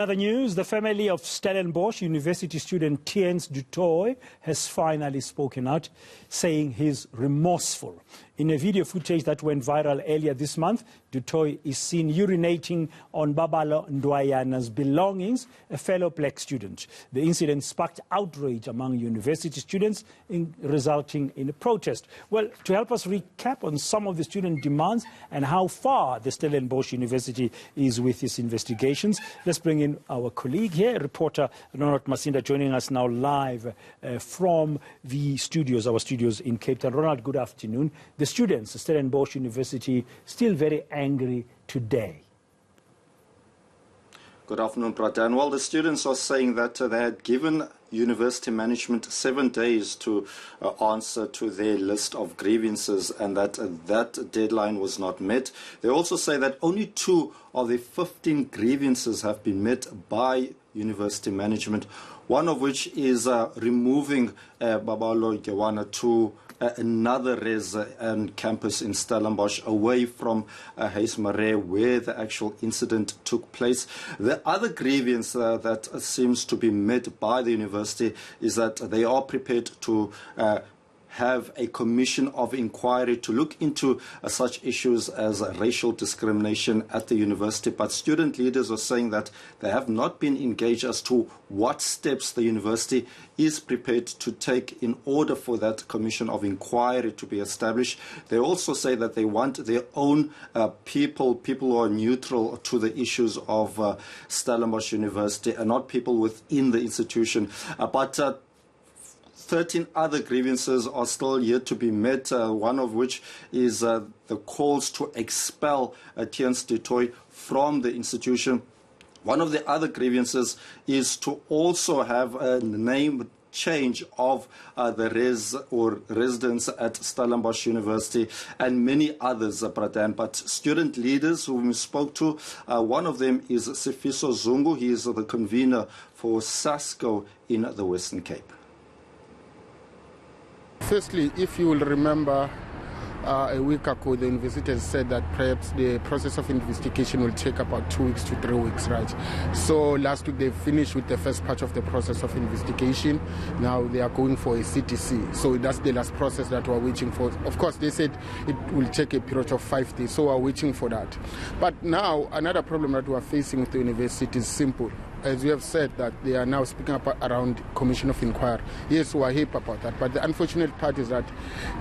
Other news, the family of Stellenbosch University student Theuns du Toit has finally spoken out, saying he's remorseful. In a video footage that went viral earlier this month, du Toit is seen urinating on Babalo Ndwayana's belongings, a fellow black student. The incident sparked outrage among university students, resulting in a protest. Well, to help us recap on some of the student demands and how far the Stellenbosch University is with its investigations, let's bring in our colleague here, reporter Ronald Masinda, joining us now live from the studios, our studios in Cape Town. Ronald, good afternoon. The students at Stellenbosch University still very angry today. Good afternoon, Pradan. Well, the students are saying that they had given university management 7 days to answer to their list of grievances and that that deadline was not met. They also say that only 2 of the 15 grievances have been met by university management, one of which is removing Babalo Ndwayana to another res and campus in Stellenbosch, away from Heismare, where the actual incident took place. The other grievance that seems to be met by the university is that they are prepared to have a commission of inquiry to look into such issues as racial discrimination at the university. But student leaders are saying that they have not been engaged as to what steps the university is prepared to take in order for that commission of inquiry to be established. They also say that they want their own people who are neutral to the issues of Stellenbosch University and not people within the institution. But 13 other grievances are still yet to be met, one of which is the calls to expel Theuns du Toit from the institution. One of the other grievances is to also have a name change of the residents at Stellenbosch University and many others, Pradan. But student leaders whom we spoke to, one of them is Sifiso Zungu. He is the convener for SASCO in the Western Cape. Firstly, if you will remember, a week ago, the university has said that perhaps the process of investigation will take about 2 weeks to 3 weeks, right? So last week they finished with the first part of the process of investigation. Now they are going for a CTC. So that's the last process that we're waiting for. Of course, they said it will take a period of 5 days, so we're waiting for that. But now, another problem that we're facing with the university is simple. As you have said, that they are now speaking about around commission of inquiry. Yes, we are happy about that. But the unfortunate part is that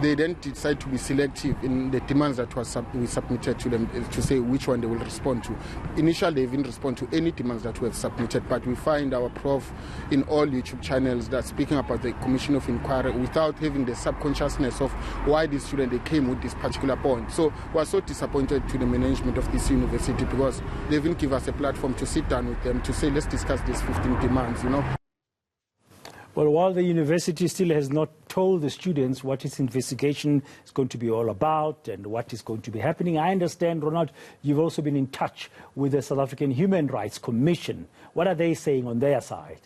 they then decide to be selective in the demands that we submitted to them to say which one they will respond to. Initially, they didn't respond to any demands that we have submitted, but we find our prof in all YouTube channels that speaking about the commission of inquiry without having the subconsciousness of why this student they came with this particular point. So we are so disappointed to the management of this university because they didn't give us a platform to sit down with them to say, let's discuss these 15 demands, you know. Well, while the university still has not told the students what its investigation is going to be all about and what is going to be happening, I understand, Ronald, you've also been in touch with the South African Human Rights Commission. What are they saying on their side?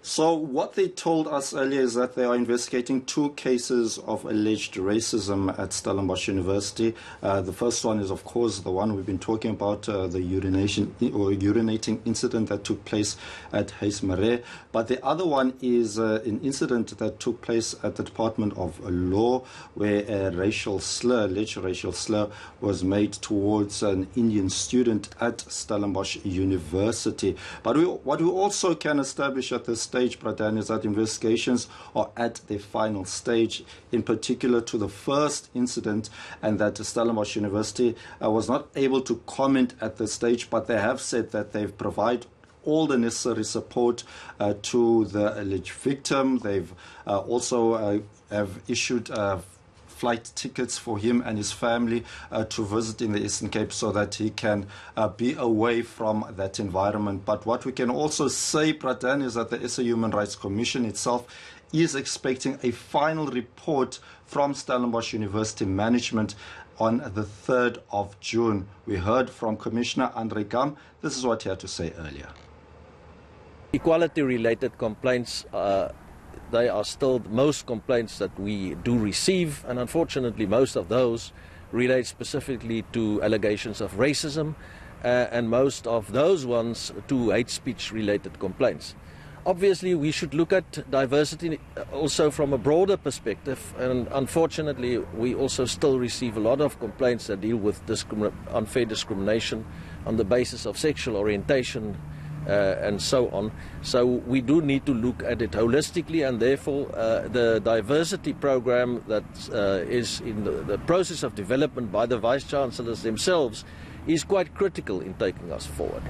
So what they told us earlier is that they are investigating 2 cases of alleged racism at Stellenbosch University. The first one is, of course, the one we've been talking about, the urinating incident that took place at Heismare. But the other one is an incident that took place at the Department of Law, where a alleged racial slur was made towards an Indian student at Stellenbosch University. But what we also can establish at this stage, Pradan, is that investigations are at their final stage, in particular to the first incident, and that Stellenbosch University was not able to comment at this stage, but they have said that they've provided all the necessary support to the alleged victim. They've also have issued flight tickets for him and his family to visit in the Eastern Cape so that he can be away from that environment. But what we can also say, Pradan, is that the SA Human Rights Commission itself is expecting a final report from Stellenbosch University management on the 3rd of June. We heard from Commissioner Andre Gam. This is what he had to say earlier. Equality-related complaints they are still most complaints that we do receive, and unfortunately most of those relate specifically to allegations of racism and most of those ones to hate speech related complaints. Obviously, we should look at diversity also from a broader perspective, and unfortunately, we also still receive a lot of complaints that deal with unfair discrimination on the basis of sexual orientation and so on. So we do need to look at it holistically, and therefore the diversity program that is in the process of development by the Vice-Chancellors themselves is quite critical in taking us forward.